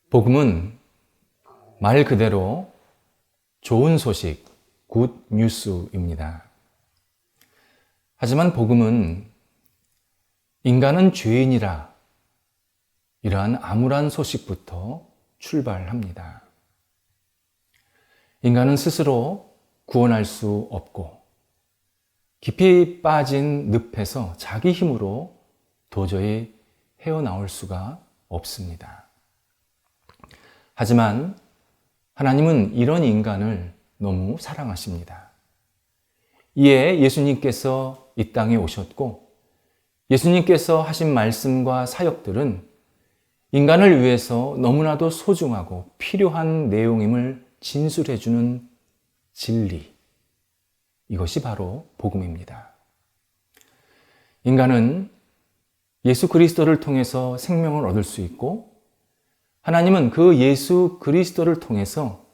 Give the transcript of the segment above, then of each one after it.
복음은 말 그대로 좋은 소식, 굿 뉴스입니다. 하지만 복음은 인간은 죄인이라 이러한 암울한 소식부터 출발합니다. 인간은 스스로 구원할 수 없고 깊이 빠진 늪에서 자기 힘으로 도저히 헤어나올 수가 없습니다. 하지만 하나님은 이런 인간을 너무 사랑하십니다. 이에 예수님께서 이 땅에 오셨고 예수님께서 하신 말씀과 사역들은 인간을 위해서 너무나도 소중하고 필요한 내용임을 진술해주는 진리, 이것이 바로 복음입니다. 인간은 예수 그리스도를 통해서 생명을 얻을 수 있고 하나님은 그 예수 그리스도를 통해서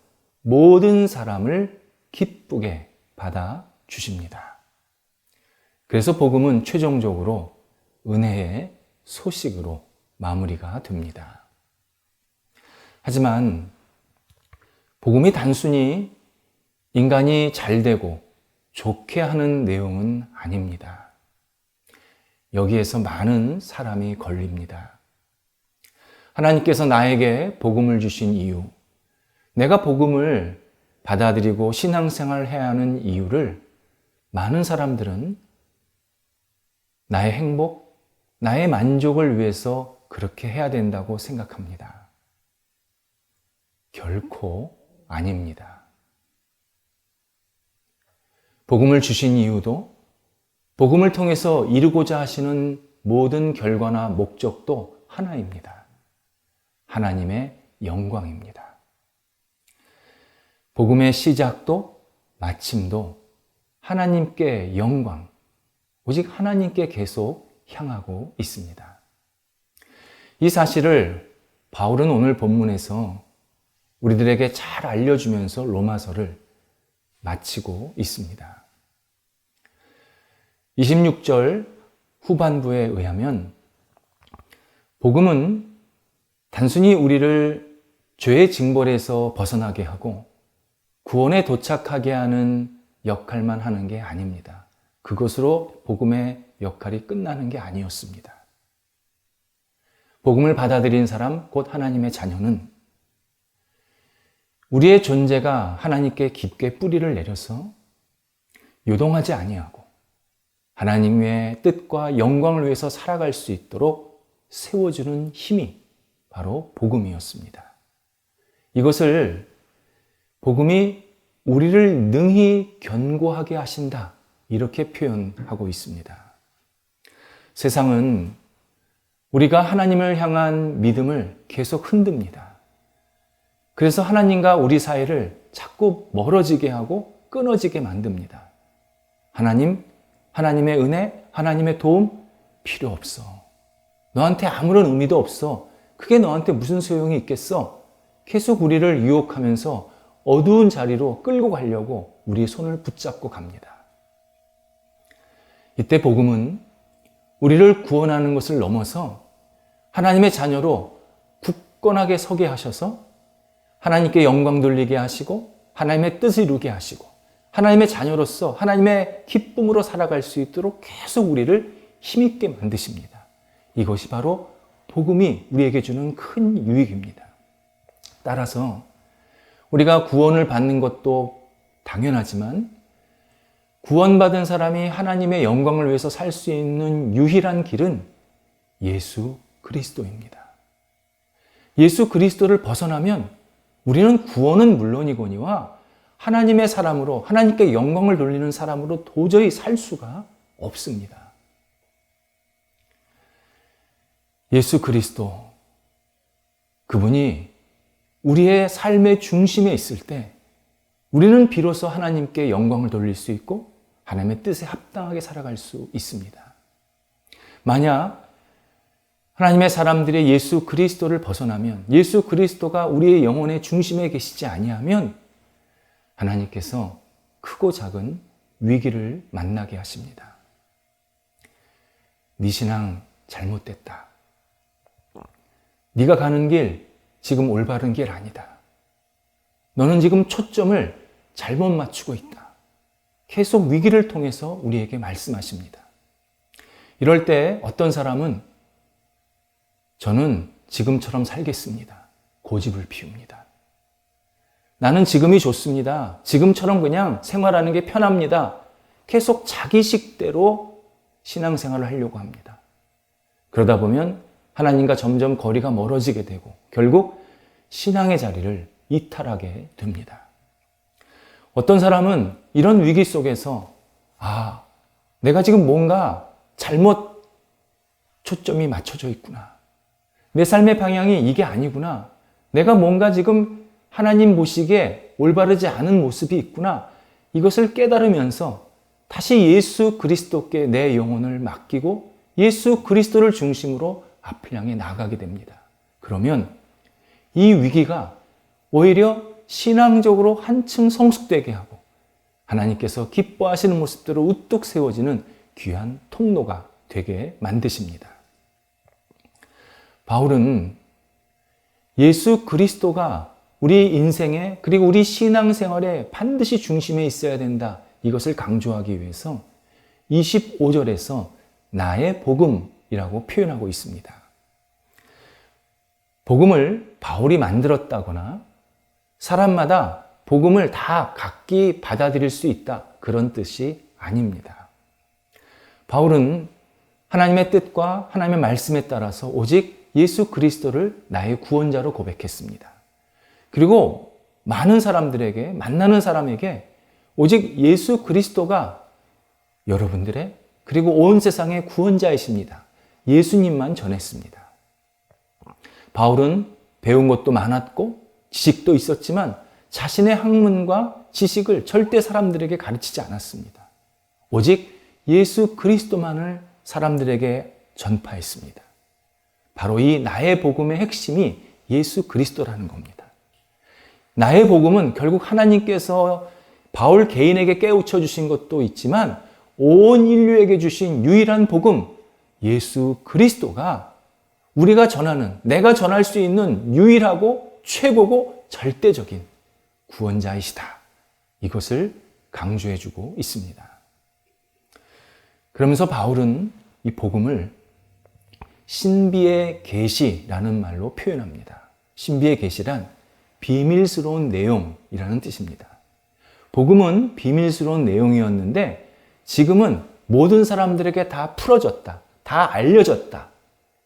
모든 사람을 기쁘게 받아 주십니다. 그래서 복음은 최종적으로 은혜의 소식으로 마무리가 됩니다. 하지만 복음이 단순히 인간이 잘 되고 좋게 하는 내용은 아닙니다. 여기에서 많은 사람이 걸립니다. 하나님께서 나에게 복음을 주신 이유, 내가 복음을 받아들이고 신앙생활을 해야 하는 이유를 많은 사람들은 나의 행복, 나의 만족을 위해서 그렇게 해야 된다고 생각합니다. 결코 아닙니다. 복음을 주신 이유도 복음을 통해서 이루고자 하시는 모든 결과나 목적도 하나입니다. 하나님의 영광입니다. 복음의 시작도 마침도 하나님께 영광, 오직 하나님께 계속 향하고 있습니다. 이 사실을 바울은 오늘 본문에서 우리들에게 잘 알려주면서 로마서를 마치고 있습니다. 26절 후반부에 의하면 복음은 단순히 우리를 죄의 징벌에서 벗어나게 하고 구원에 도착하게 하는 역할만 하는 게 아닙니다. 그것으로 복음의 역할이 끝나는 게 아니었습니다. 복음을 받아들인 사람, 곧 하나님의 자녀는 우리의 존재가 하나님께 깊게 뿌리를 내려서 요동하지 아니하고 하나님의 뜻과 영광을 위해서 살아갈 수 있도록 세워주는 힘이 바로 복음이었습니다. 이것을 복음이 우리를 능히 견고하게 하신다, 이렇게 표현하고 있습니다. 세상은 우리가 하나님을 향한 믿음을 계속 흔듭니다. 그래서 하나님과 우리 사이를 자꾸 멀어지게 하고 끊어지게 만듭니다. 하나님의 은혜, 하나님의 도움 필요 없어. 너한테 아무런 의미도 없어. 그게 너한테 무슨 소용이 있겠어? 계속 우리를 유혹하면서 어두운 자리로 끌고 가려고 우리의 손을 붙잡고 갑니다. 이때 복음은 우리를 구원하는 것을 넘어서 하나님의 자녀로 굳건하게 서게 하셔서 하나님께 영광 돌리게 하시고 하나님의 뜻을 이루게 하시고 하나님의 자녀로서 하나님의 기쁨으로 살아갈 수 있도록 계속 우리를 힘있게 만드십니다. 이것이 바로 복음이 우리에게 주는 큰 유익입니다. 따라서 우리가 구원을 받는 것도 당연하지만 구원받은 사람이 하나님의 영광을 위해서 살 수 있는 유일한 길은 예수 그리스도입니다. 예수 그리스도를 벗어나면 우리는 구원은 물론이거니와 하나님의 사람으로, 하나님께 영광을 돌리는 사람으로 도저히 살 수가 없습니다. 예수 그리스도, 그분이 우리의 삶의 중심에 있을 때 우리는 비로소 하나님께 영광을 돌릴 수 있고 하나님의 뜻에 합당하게 살아갈 수 있습니다. 만약 하나님의 사람들이 예수 그리스도를 벗어나면, 예수 그리스도가 우리의 영혼의 중심에 계시지 아니하면 하나님께서 크고 작은 위기를 만나게 하십니다. 네 신앙 잘못됐다. 네가 가는 길 지금 올바른 길 아니다. 너는 지금 초점을 잘못 맞추고 있다. 계속 위기를 통해서 우리에게 말씀하십니다. 이럴 때 어떤 사람은 저는 지금처럼 살겠습니다. 고집을 피웁니다. 나는 지금이 좋습니다. 지금처럼 그냥 생활하는 게 편합니다. 계속 자기 식대로 신앙생활을 하려고 합니다. 그러다 보면 하나님과 점점 거리가 멀어지게 되고 결국 신앙의 자리를 이탈하게 됩니다. 어떤 사람은 이런 위기 속에서 내가 지금 뭔가 잘못 초점이 맞춰져 있구나. 내 삶의 방향이 이게 아니구나. 내가 뭔가 지금 하나님 보시기에 올바르지 않은 모습이 있구나. 이것을 깨달으면서 다시 예수 그리스도께 내 영혼을 맡기고 예수 그리스도를 중심으로 앞을 향해 나가게 됩니다. 그러면 이 위기가 오히려 신앙적으로 한층 성숙되게 하고 하나님께서 기뻐하시는 모습대로 우뚝 세워지는 귀한 통로가 되게 만드십니다. 바울은 예수 그리스도가 우리 인생에 그리고 우리 신앙생활에 반드시 중심에 있어야 된다. 이것을 강조하기 위해서 25절에서 나의 복음이라고 표현하고 있습니다. 복음을 바울이 만들었다거나 사람마다 복음을 다 각기 받아들일 수 있다. 그런 뜻이 아닙니다. 바울은 하나님의 뜻과 하나님의 말씀에 따라서 오직 예수 그리스도를 나의 구원자로 고백했습니다. 그리고 많은 사람들에게, 만나는 사람에게 오직 예수 그리스도가 여러분들의 그리고 온 세상의 구원자이십니다. 예수님만 전했습니다. 바울은 배운 것도 많았고 지식도 있었지만 자신의 학문과 지식을 절대 사람들에게 가르치지 않았습니다. 오직 예수 그리스도만을 사람들에게 전파했습니다. 바로 이 나의 복음의 핵심이 예수 그리스도라는 겁니다. 나의 복음은 결국 하나님께서 바울 개인에게 깨우쳐 주신 것도 있지만 온 인류에게 주신 유일한 복음, 예수 그리스도가 우리가 전하는, 내가 전할 수 있는 유일하고 최고고 절대적인 구원자이시다. 이것을 강조해주고 있습니다. 그러면서 바울은 이 복음을 신비의 계시라는 말로 표현합니다. 신비의 계시란 비밀스러운 내용이라는 뜻입니다. 복음은 비밀스러운 내용이었는데 지금은 모든 사람들에게 다 풀어졌다, 다 알려졌다.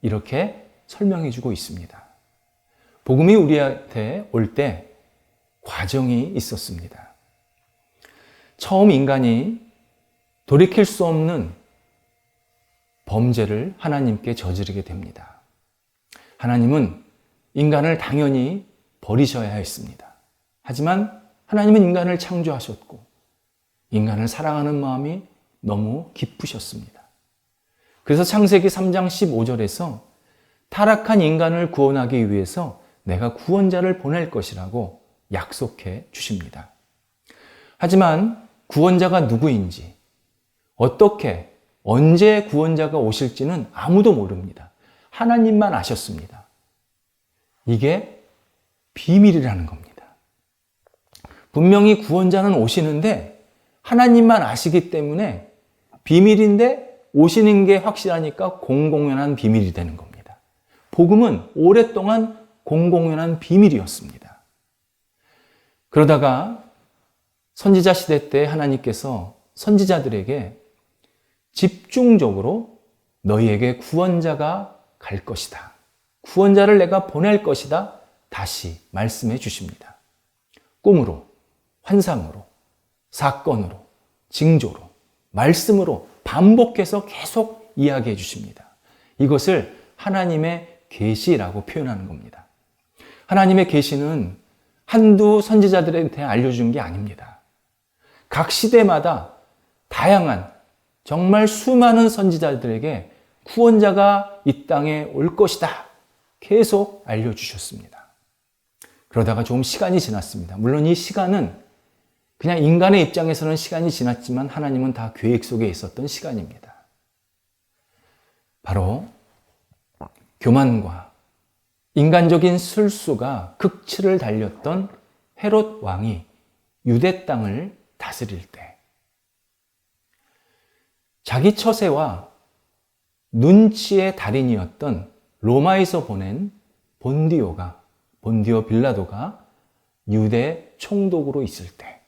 이렇게 설명해주고 있습니다. 복음이 우리한테 올 때 과정이 있었습니다. 처음 인간이 돌이킬 수 없는 범죄를 하나님께 저지르게 됩니다. 하나님은 인간을 당연히 버리셔야 했습니다. 하지만 하나님은 인간을 창조하셨고 인간을 사랑하는 마음이 너무 깊으셨습니다. 그래서 창세기 3장 15절에서 타락한 인간을 구원하기 위해서 내가 구원자를 보낼 것이라고 약속해 주십니다. 하지만 구원자가 누구인지, 어떻게, 언제 구원자가 오실지는 아무도 모릅니다. 하나님만 아셨습니다. 이게 비밀이라는 겁니다. 분명히 구원자는 오시는데 하나님만 아시기 때문에 비밀인데 오시는 게 확실하니까 공공연한 비밀이 되는 겁니다. 복음은 오랫동안 공공연한 비밀이었습니다. 그러다가 선지자 시대 때 하나님께서 선지자들에게 집중적으로 너희에게 구원자가 갈 것이다. 구원자를 내가 보낼 것이다. 다시 말씀해 주십니다. 꿈으로, 환상으로, 사건으로, 징조로, 말씀으로 반복해서 계속 이야기해 주십니다. 이것을 하나님의 계시라고 표현하는 겁니다. 하나님의 계시는 한두 선지자들한테 알려준 게 아닙니다. 각 시대마다 다양한 정말 수많은 선지자들에게 구원자가 이 땅에 올 것이다. 계속 알려주셨습니다. 그러다가 좀 시간이 지났습니다. 물론 이 시간은 그냥 인간의 입장에서는 시간이 지났지만 하나님은 다 계획 속에 있었던 시간입니다. 바로 교만과 인간적인 술수가 극치를 달렸던 헤롯 왕이 유대 땅을 다스릴 때 자기 처세와 눈치의 달인이었던 로마에서 보낸 본디오 빌라도가 유대 총독으로 있을 때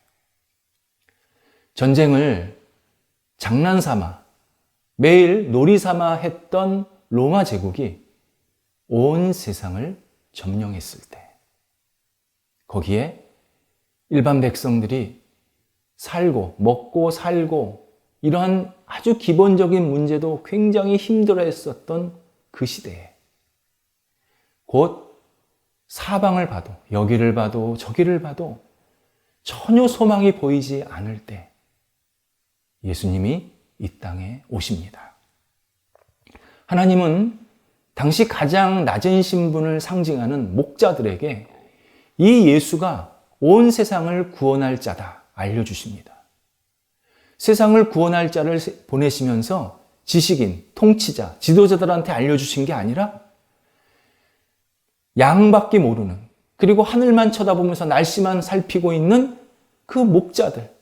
전쟁을 장난삼아 매일 놀이삼아 했던 로마 제국이 온 세상을 점령했을 때 거기에 일반 백성들이 먹고 살고 이러한 아주 기본적인 문제도 굉장히 힘들어했었던 그 시대에 곧 사방을 봐도 여기를 봐도 저기를 봐도 전혀 소망이 보이지 않을 때 예수님이 이 땅에 오십니다. 하나님은 당시 가장 낮은 신분을 상징하는 목자들에게 이 예수가 온 세상을 구원할 자다 알려주십니다. 세상을 구원할 자를 보내시면서 지식인, 통치자, 지도자들한테 알려주신 게 아니라 양밖에 모르는 그리고 하늘만 쳐다보면서 날씨만 살피고 있는 그 목자들,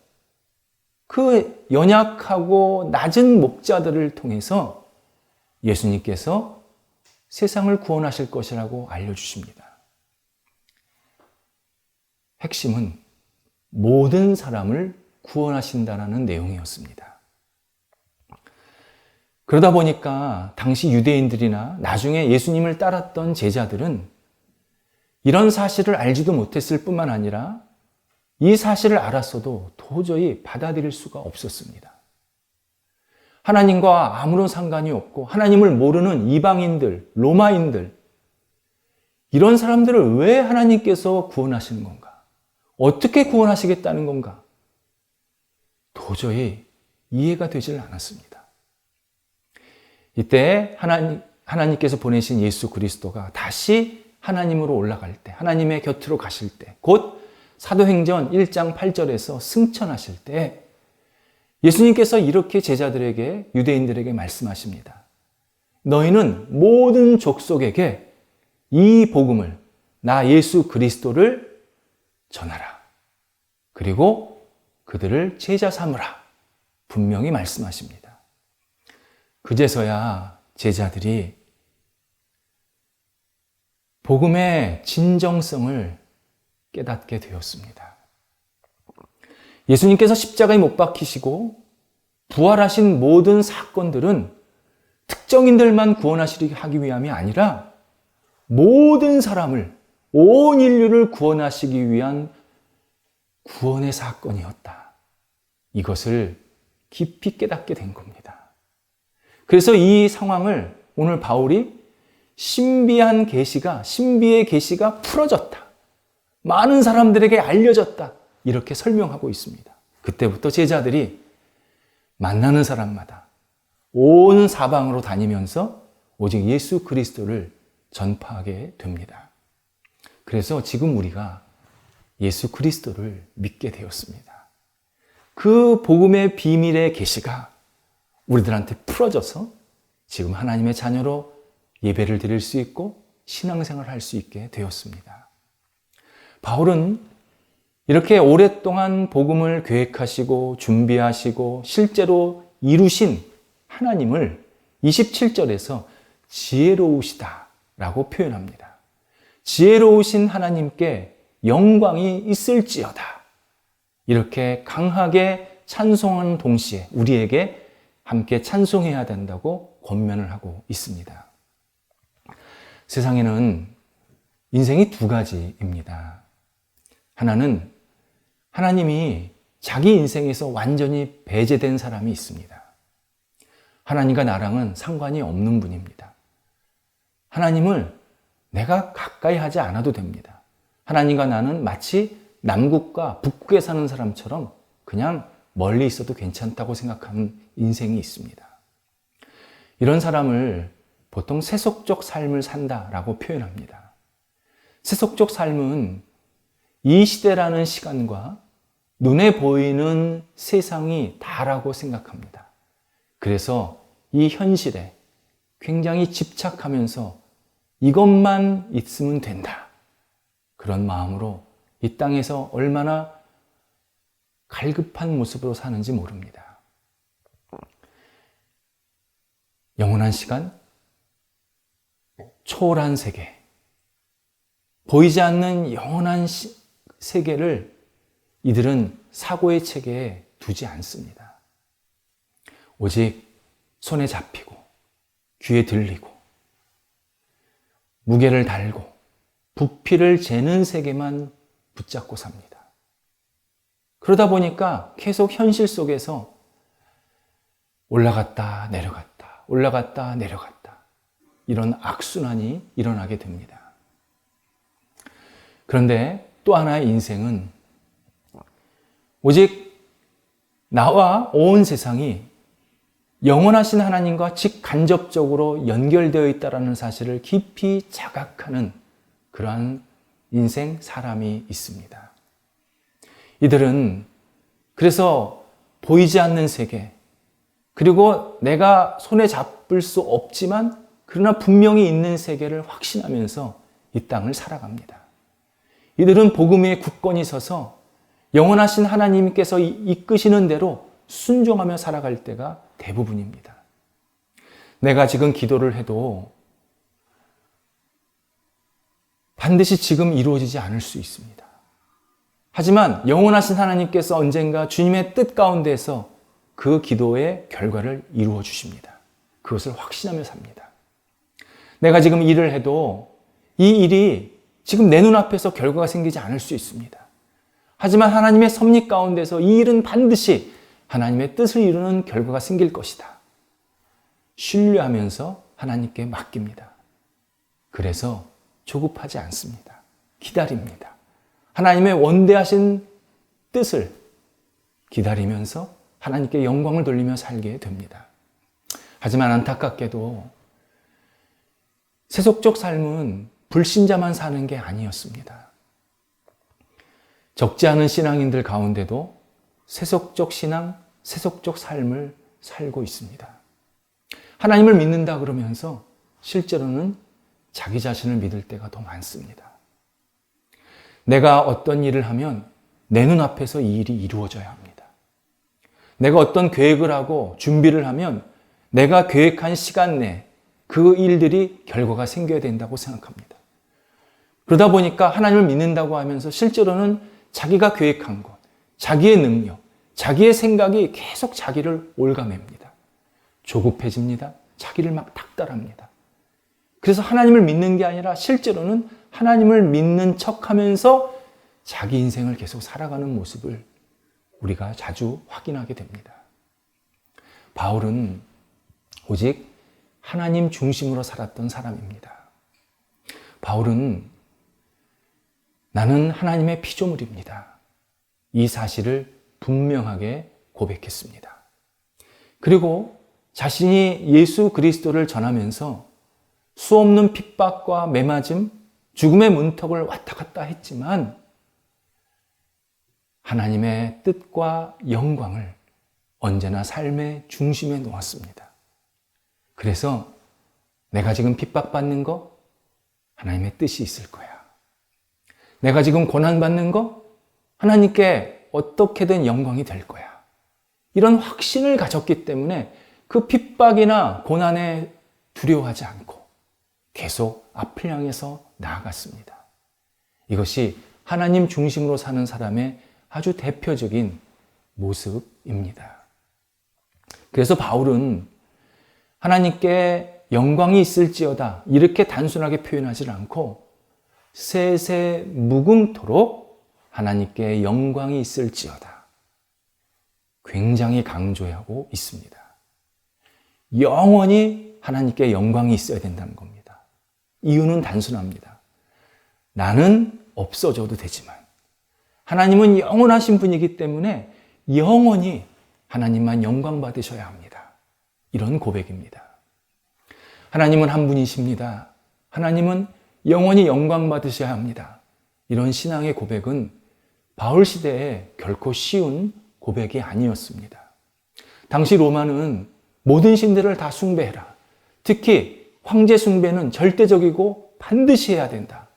그 연약하고 낮은 목자들을 통해서 예수님께서 세상을 구원하실 것이라고 알려주십니다. 핵심은 모든 사람을 구원하신다는 내용이었습니다. 그러다 보니까 당시 유대인들이나 나중에 예수님을 따랐던 제자들은 이런 사실을 알지도 못했을 뿐만 아니라 이 사실을 알았어도 도저히 받아들일 수가 없었습니다. 하나님과 아무런 상관이 없고 하나님을 모르는 이방인들, 로마인들 이런 사람들을 왜 하나님께서 구원하시는 건가? 어떻게 구원하시겠다는 건가? 도저히 이해가 되질 않았습니다. 이때 하나님께서 보내신 예수 그리스도가 다시 하나님으로 올라갈 때, 하나님의 곁으로 가실 때, 곧 사도행전 1장 8절에서 승천하실 때 예수님께서 이렇게 제자들에게, 유대인들에게 말씀하십니다. 너희는 모든 족속에게 이 복음을, 나 예수 그리스도를 전하라. 그리고 그들을 제자 삼으라. 분명히 말씀하십니다. 그제서야 제자들이 복음의 진정성을 깨닫게 되었습니다. 예수님께서 십자가에 못 박히시고 부활하신 모든 사건들은 특정인들만 구원하시기 위함이 아니라 모든 사람을, 온 인류를 구원하시기 위한 구원의 사건이었다. 이것을 깊이 깨닫게 된 겁니다. 그래서 이 상황을 오늘 바울이 신비의 계시가 풀어졌다. 많은 사람들에게 알려졌다. 이렇게 설명하고 있습니다. 그때부터 제자들이 만나는 사람마다 온 사방으로 다니면서 오직 예수 그리스도를 전파하게 됩니다. 그래서 지금 우리가 예수 그리스도를 믿게 되었습니다. 그 복음의 비밀의 계시가 우리들한테 풀어져서 지금 하나님의 자녀로 예배를 드릴 수 있고 신앙생활을 할 수 있게 되었습니다. 바울은 이렇게 오랫동안 복음을 계획하시고 준비하시고 실제로 이루신 하나님을 27절에서 지혜로우시다라고 표현합니다. 지혜로우신 하나님께 영광이 있을지어다. 이렇게 강하게 찬송하는 동시에 우리에게 함께 찬송해야 된다고 권면을 하고 있습니다. 세상에는 인생이 두 가지입니다. 하나는 하나님이 자기 인생에서 완전히 배제된 사람이 있습니다. 하나님과 나랑은 상관이 없는 분입니다. 하나님을 내가 가까이 하지 않아도 됩니다. 하나님과 나는 마치 남국과 북극에 사는 사람처럼 그냥 멀리 있어도 괜찮다고 생각하는 인생이 있습니다. 이런 사람을 보통 세속적 삶을 산다라고 표현합니다. 세속적 삶은 이 시대라는 시간과 눈에 보이는 세상이 다라고 생각합니다. 그래서 이 현실에 굉장히 집착하면서 이것만 있으면 된다. 그런 마음으로 이 땅에서 얼마나 갈급한 모습으로 사는지 모릅니다. 영원한 시간, 초월한 세계, 보이지 않는 영원한 세계를 이들은 사고의 체계에 두지 않습니다. 오직 손에 잡히고 귀에 들리고 무게를 달고 부피를 재는 세계만 붙잡고 삽니다. 그러다 보니까 계속 현실 속에서 올라갔다 내려갔다 올라갔다 내려갔다 이런 악순환이 일어나게 됩니다. 그런데 또 하나의 인생은 오직 나와 온 세상이 영원하신 하나님과 직간접적으로 연결되어 있다는 사실을 깊이 자각하는 그러한 인생 사람이 있습니다. 이들은 그래서 보이지 않는 세계, 그리고 내가 손에 잡을 수 없지만 그러나 분명히 있는 세계를 확신하면서 이 땅을 살아갑니다. 이들은 복음 위에 굳건히 서서 영원하신 하나님께서 이끄시는 대로 순종하며 살아갈 때가 대부분입니다. 내가 지금 기도를 해도 반드시 지금 이루어지지 않을 수 있습니다. 하지만 영원하신 하나님께서 언젠가 주님의 뜻 가운데서 그 기도의 결과를 이루어 주십니다. 그것을 확신하며 삽니다. 내가 지금 일을 해도 이 일이 지금 내 눈앞에서 결과가 생기지 않을 수 있습니다. 하지만 하나님의 섭리 가운데서 이 일은 반드시 하나님의 뜻을 이루는 결과가 생길 것이다. 신뢰하면서 하나님께 맡깁니다. 그래서 조급하지 않습니다. 기다립니다. 하나님의 원대하신 뜻을 기다리면서 하나님께 영광을 돌리며 살게 됩니다. 하지만 안타깝게도 세속적 삶은 불신자만 사는 게 아니었습니다. 적지 않은 신앙인들 가운데도 세속적 신앙, 세속적 삶을 살고 있습니다. 하나님을 믿는다 그러면서 실제로는 자기 자신을 믿을 때가 더 많습니다. 내가 어떤 일을 하면 내 눈앞에서 이 일이 이루어져야 합니다. 내가 어떤 계획을 하고 준비를 하면 내가 계획한 시간 내에 그 일들이 결과가 생겨야 된다고 생각합니다. 그러다 보니까 하나님을 믿는다고 하면서 실제로는 자기가 계획한 것, 자기의 능력, 자기의 생각이 계속 자기를 올가맵니다. 조급해집니다. 자기를 막 닥달합니다. 그래서 하나님을 믿는 게 아니라 실제로는 하나님을 믿는 척하면서 자기 인생을 계속 살아가는 모습을 우리가 자주 확인하게 됩니다. 바울은 오직 하나님 중심으로 살았던 사람입니다. 바울은 나는 하나님의 피조물입니다. 이 사실을 분명하게 고백했습니다. 그리고 자신이 예수 그리스도를 전하면서 수없는 핍박과 매맞음, 죽음의 문턱을 왔다 갔다 했지만 하나님의 뜻과 영광을 언제나 삶의 중심에 놓았습니다. 그래서 내가 지금 핍박받는 거 하나님의 뜻이 있을 거야. 내가 지금 고난받는 거 하나님께 어떻게든 영광이 될 거야. 이런 확신을 가졌기 때문에 그 핍박이나 고난에 두려워하지 않고 계속 앞을 향해서 나아갔습니다. 이것이 하나님 중심으로 사는 사람의 아주 대표적인 모습입니다. 그래서 바울은 하나님께 영광이 있을지어다 이렇게 단순하게 표현하지 않고 세세 무궁토록 하나님께 영광이 있을지어다 굉장히 강조하고 있습니다. 영원히 하나님께 영광이 있어야 된다는 겁니다. 이유는 단순합니다. 나는 없어져도 되지만 하나님은 영원하신 분이기 때문에 영원히 하나님만 영광 받으셔야 합니다. 이런 고백입니다. 하나님은 한 분이십니다. 하나님은 영원히 영광 받으셔야 합니다. 이런 신앙의 고백은 바울 시대에 결코 쉬운 고백이 아니었습니다. 당시 로마는 모든 신들을 다 숭배해라. 특히 황제 숭배는 절대적이고 반드시 해야 된다.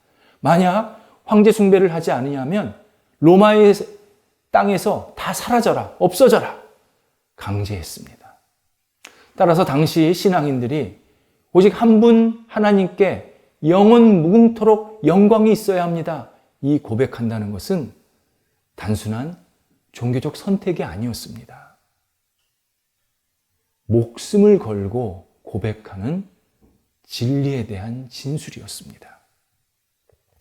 만약 황제 숭배를 하지 않으냐면 로마의 땅에서 다 사라져라, 없어져라. 강제했습니다. 따라서 당시 신앙인들이 오직 한 분 하나님께 영원 무궁토록 영광이 있어야 합니다. 이 고백한다는 것은 단순한 종교적 선택이 아니었습니다. 목숨을 걸고 고백하는 진리에 대한 진술이었습니다.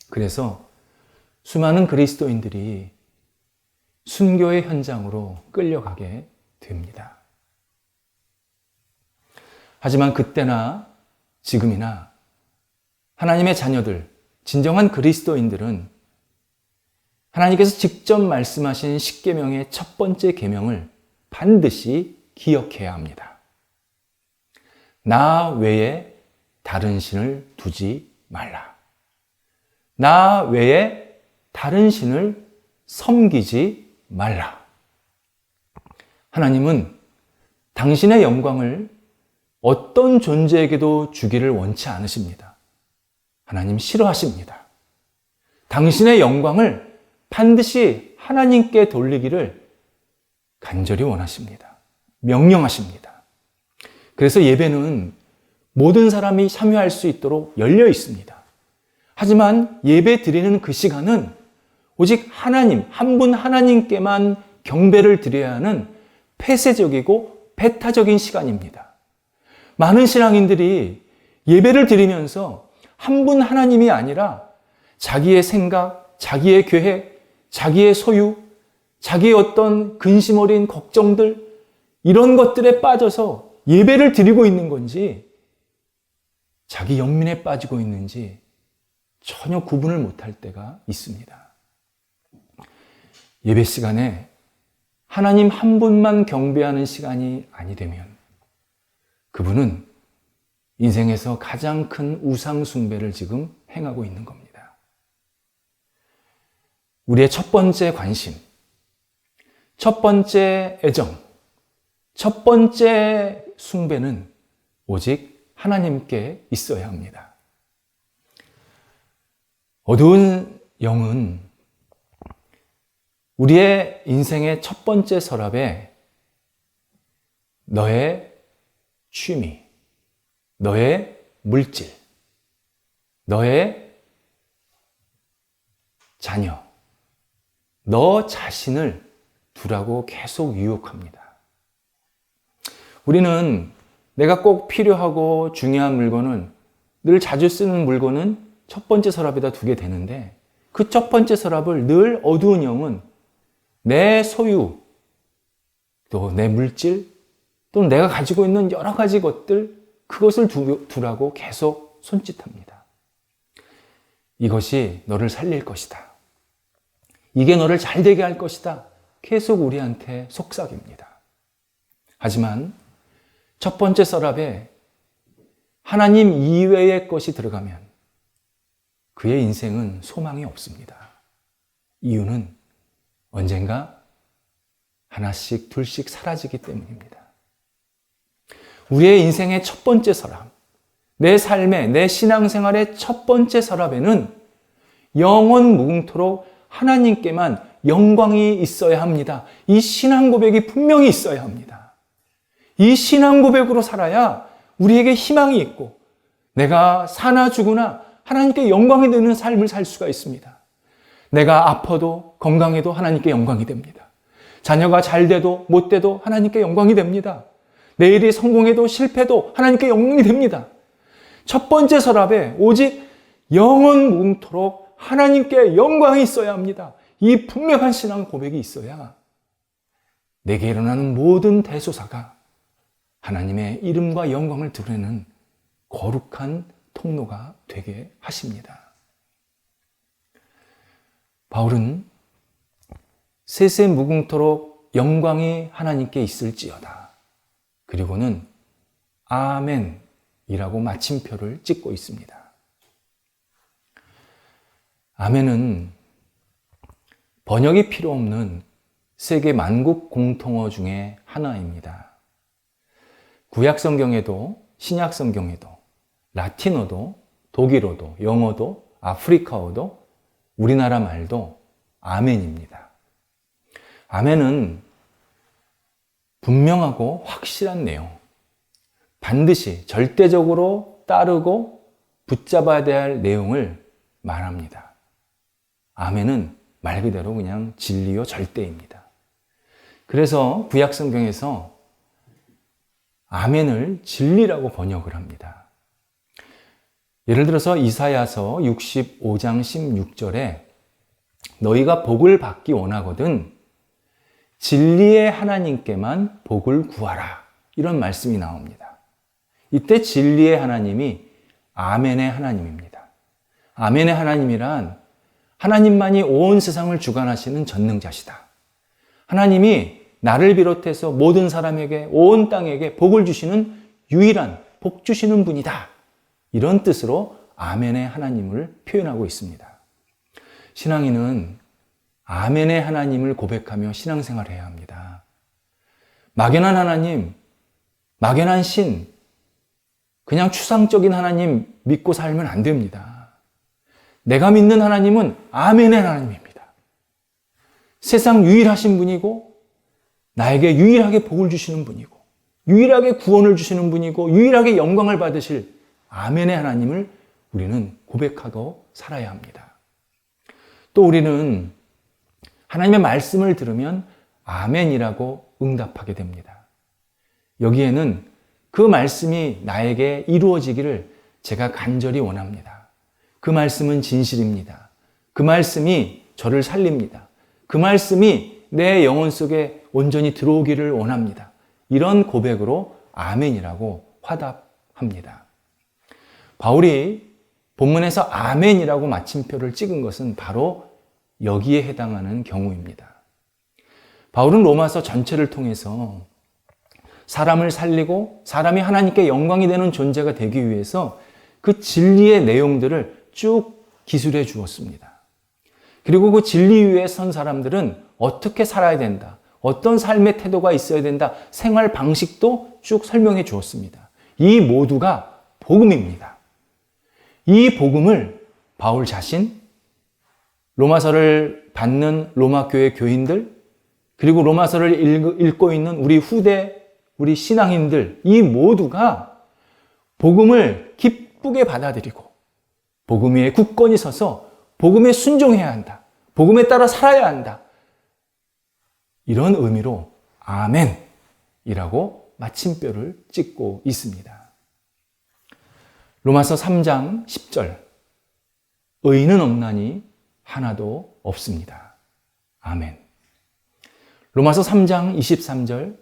그래서 수많은 그리스도인들이 순교의 현장으로 끌려가게 됩니다. 하지만 그때나 지금이나 하나님의 자녀들, 진정한 그리스도인들은 하나님께서 직접 말씀하신 십계명의 첫 번째 계명을 반드시 기억해야 합니다. 나 외에 다른 신을 두지 말라. 나 외에 다른 신을 섬기지 말라. 하나님은 당신의 영광을 어떤 존재에게도 주기를 원치 않으십니다. 하나님 싫어하십니다. 당신의 영광을 반드시 하나님께 돌리기를 간절히 원하십니다. 명령하십니다. 그래서 예배는 모든 사람이 참여할 수 있도록 열려 있습니다. 하지만 예배 드리는 그 시간은 오직 하나님, 한 분 하나님께만 경배를 드려야 하는 폐쇄적이고 배타적인 시간입니다. 많은 신앙인들이 예배를 드리면서 한 분 하나님이 아니라 자기의 생각, 자기의 계획, 자기의 소유, 자기의 어떤 근심 어린 걱정들, 이런 것들에 빠져서 예배를 드리고 있는 건지 자기 영민에 빠지고 있는지 전혀 구분을 못할 때가 있습니다. 예배 시간에 하나님 한 분만 경배하는 시간이 아니 되면 그분은 인생에서 가장 큰 우상 숭배를 지금 행하고 있는 겁니다. 우리의 첫 번째 관심, 첫 번째 애정, 첫 번째 숭배는 오직 하나님께 있어야 합니다. 어두운 영은 우리의 인생의 첫 번째 서랍에 너의 취미, 너의 물질, 너의 자녀, 너 자신을 두라고 계속 유혹합니다. 우리는 내가 꼭 필요하고 중요한 물건은 늘 자주 쓰는 물건은 첫 번째 서랍에다 두게 되는데 그 첫 번째 서랍을 늘 어두운 영은 내 소유, 또 내 물질, 또는 내가 가지고 있는 여러 가지 것들, 그것을 두라고 계속 손짓합니다. 이것이 너를 살릴 것이다. 이게 너를 잘 되게 할 것이다. 계속 우리한테 속삭입니다. 하지만 첫 번째 서랍에 하나님 이외의 것이 들어가면 그의 인생은 소망이 없습니다. 이유는 언젠가 하나씩 둘씩 사라지기 때문입니다. 우리의 인생의 첫 번째 서랍, 내 삶의, 내 신앙생활의 첫 번째 서랍에는 영원 무궁토록 하나님께만 영광이 있어야 합니다. 이 신앙 고백이 분명히 있어야 합니다. 이 신앙 고백으로 살아야 우리에게 희망이 있고 내가 사나 죽으나 하나님께 영광이 되는 삶을 살 수가 있습니다. 내가 아파도 건강해도 하나님께 영광이 됩니다. 자녀가 잘 돼도 못 돼도 하나님께 영광이 됩니다. 내 일이 성공해도 실패도 하나님께 영광이 됩니다. 첫 번째 서랍에 오직 영원 무궁토록 하나님께 영광이 있어야 합니다. 이 분명한 신앙 고백이 있어야 내게 일어나는 모든 대소사가 하나님의 이름과 영광을 드러내는 거룩한 통로가 되게 하십니다. 바울은 세세 무궁토록 영광이 하나님께 있을지어다. 그리고는 아멘이라고 마침표를 찍고 있습니다. 아멘은 번역이 필요 없는 세계 만국 공통어 중에 하나입니다. 구약 성경에도 신약 성경에도 라틴어도 독일어도, 영어도, 아프리카어도, 우리나라 말도 아멘입니다. 아멘은 분명하고 확실한 내용, 반드시 절대적으로 따르고 붙잡아야 될 내용을 말합니다. 아멘은 말 그대로 그냥 진리요 절대입니다. 그래서 구약 성경에서 아멘을 진리라고 번역을 합니다. 예를 들어서 이사야서 65장 16절에 너희가 복을 받기 원하거든 진리의 하나님께만 복을 구하라. 이런 말씀이 나옵니다. 이때 진리의 하나님이 아멘의 하나님입니다. 아멘의 하나님이란 하나님만이 온 세상을 주관하시는 전능자시다. 하나님이 나를 비롯해서 모든 사람에게, 온 땅에게 복을 주시는 유일한 복 주시는 분이다. 이런 뜻으로 아멘의 하나님을 표현하고 있습니다. 신앙인은 아멘의 하나님을 고백하며 신앙생활을 해야 합니다. 막연한 하나님, 막연한 신, 그냥 추상적인 하나님 믿고 살면 안 됩니다. 내가 믿는 하나님은 아멘의 하나님입니다. 세상 유일하신 분이고 나에게 유일하게 복을 주시는 분이고 유일하게 구원을 주시는 분이고 유일하게 영광을 받으실 아멘의 하나님을 우리는 고백하고 살아야 합니다. 또 우리는 하나님의 말씀을 들으면 아멘이라고 응답하게 됩니다. 여기에는 그 말씀이 나에게 이루어지기를 제가 간절히 원합니다. 그 말씀은 진실입니다. 그 말씀이 저를 살립니다. 그 말씀이 내 영혼 속에 온전히 들어오기를 원합니다. 이런 고백으로 아멘이라고 화답합니다. 바울이 본문에서 아멘이라고 마침표를 찍은 것은 바로 여기에 해당하는 경우입니다. 바울은 로마서 전체를 통해서 사람을 살리고 사람이 하나님께 영광이 되는 존재가 되기 위해서 그 진리의 내용들을 쭉 기술해 주었습니다. 그리고 그 진리 위에 선 사람들은 어떻게 살아야 된다, 어떤 삶의 태도가 있어야 된다, 생활 방식도 쭉 설명해 주었습니다. 이 모두가 복음입니다. 이 복음을 바울 자신, 로마서를 받는 로마 교회 교인들, 그리고 로마서를 읽고 있는 우리 후대, 우리 신앙인들, 이 모두가 복음을 기쁘게 받아들이고 복음 위에 굳건히 서서 복음에 순종해야 한다. 복음에 따라 살아야 한다. 이런 의미로 아멘이라고 마침표를 찍고 있습니다. 로마서 3장 10절 의인은 없나니 하나도 없습니다. 아멘. 로마서 3장 23절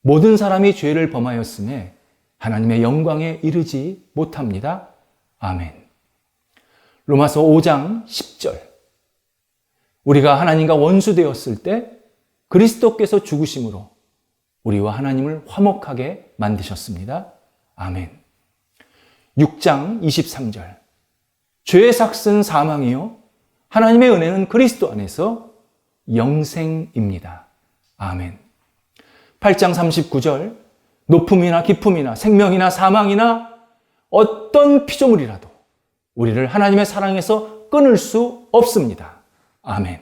모든 사람이 죄를 범하였음에 하나님의 영광에 이르지 못합니다. 아멘. 로마서 5장 10절 우리가 하나님과 원수되었을 때 그리스도께서 죽으심으로 우리와 하나님을 화목하게 만드셨습니다. 아멘. 6장 23절 죄의 삭은 사망이요 하나님의 은혜는 그리스도 안에서 영생입니다. 아멘. 8장 39절 높음이나 깊음이나 생명이나 사망이나 어떤 피조물이라도 우리를 하나님의 사랑에서 끊을 수 없습니다. 아멘.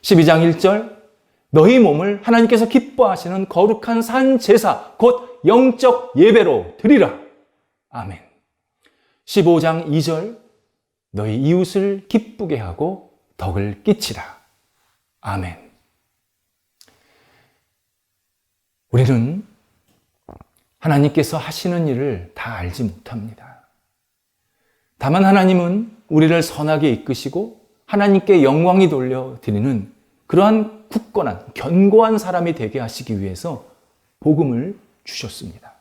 12장 1절 너희 몸을 하나님께서 기뻐하시는 거룩한 산 제사 곧 영적 예배로 드리라. 아멘. 15장 2절 너희 이웃을 기쁘게 하고 덕을 끼치라. 아멘. 우리는 하나님께서 하시는 일을 다 알지 못합니다. 다만 하나님은 우리를 선하게 이끄시고 하나님께 영광이 돌려드리는 그러한 굳건한 견고한 사람이 되게 하시기 위해서 복음을 주셨습니다.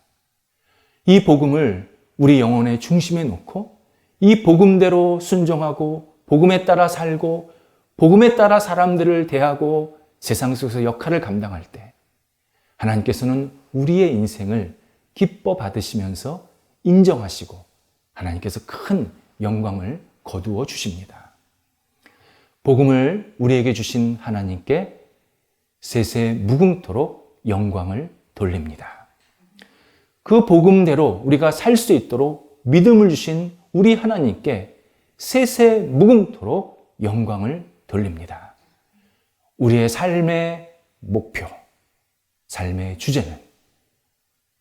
이 복음을 우리 영혼의 중심에 놓고 이 복음대로 순종하고 복음에 따라 살고 복음에 따라 사람들을 대하고 세상 속에서 역할을 감당할 때 하나님께서는 우리의 인생을 기뻐 받으시면서 인정하시고 하나님께서 큰 영광을 거두어 주십니다. 복음을 우리에게 주신 하나님께 세세 무궁토록 영광을 돌립니다. 그 복음대로 우리가 살 수 있도록 믿음을 주신 우리 하나님께 세세 무궁토록 영광을 돌립니다. 우리의 삶의 목표, 삶의 주제는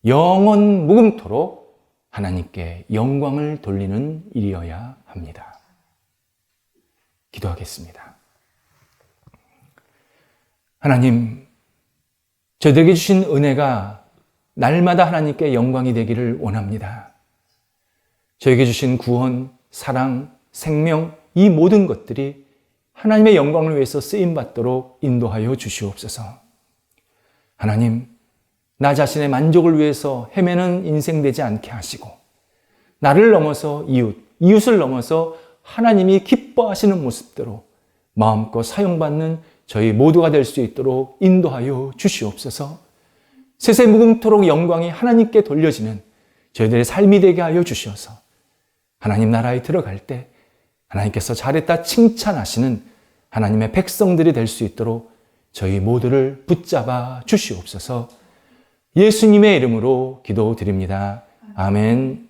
영원 무궁토록 하나님께 영광을 돌리는 일이어야 합니다. 기도하겠습니다. 하나님, 저들에게 주신 은혜가 날마다 하나님께 영광이 되기를 원합니다. 저에게 주신 구원, 사랑, 생명, 이 모든 것들이 하나님의 영광을 위해서 쓰임받도록 인도하여 주시옵소서. 하나님, 나 자신의 만족을 위해서 헤매는 인생 되지 않게 하시고, 나를 넘어서 이웃을 넘어서 하나님이 기뻐하시는 모습대로 마음껏 사용받는 저희 모두가 될 수 있도록 인도하여 주시옵소서. 세세무궁토록 영광이 하나님께 돌려지는 저희들의 삶이 되게 하여 주시어서 하나님 나라에 들어갈 때 하나님께서 잘했다 칭찬하시는 하나님의 백성들이 될 수 있도록 저희 모두를 붙잡아 주시옵소서. 예수님의 이름으로 기도드립니다. 아멘.